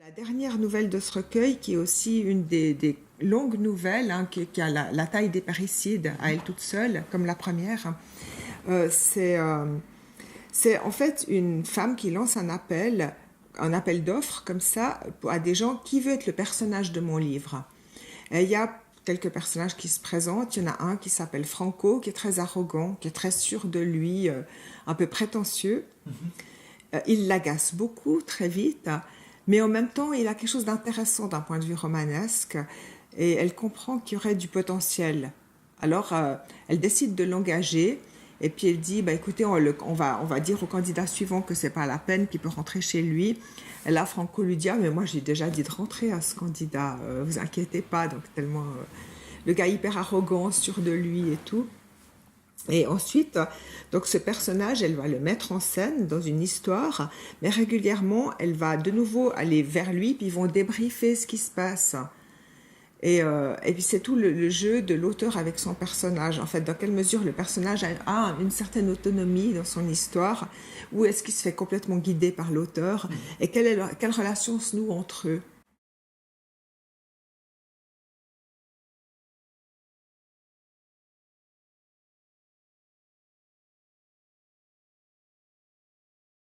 La dernière nouvelle de ce recueil, qui est aussi une des longues nouvelles, hein, qui a la taille des Parricides à elle toute seule, comme la première, c'est en fait une femme qui lance un appel d'offres comme ça, à des gens qui veut être le personnage de mon livre. Et il y a quelques personnages qui se présentent. Il y en a un qui s'appelle Franco, qui est très arrogant, qui est très sûr de lui, un peu prétentieux. Il l'agace beaucoup, très vite, mais en même temps, il a quelque chose d'intéressant d'un point de vue romanesque, et elle comprend qu'il y aurait du potentiel. Alors, elle décide de l'engager, et puis elle dit, bah, écoutez, on va dire au candidat suivant que c'est pas la peine, qu'il peut rentrer chez lui. Et là, Franco lui dit, ah, mais moi j'ai déjà dit de rentrer à ce candidat, vous inquiétez pas, donc tellement le gars hyper arrogant, sûr de lui et tout. Et ensuite, donc ce personnage, elle va le mettre en scène dans une histoire, mais régulièrement, elle va de nouveau aller vers lui, puis ils vont débriefer ce qui se passe. Et puis c'est tout le jeu de l'auteur avec son personnage. En fait, dans quelle mesure le personnage a une certaine autonomie dans son histoire, ou est-ce qu'il se fait complètement guider par l'auteur, et quelle relation se noue entre eux.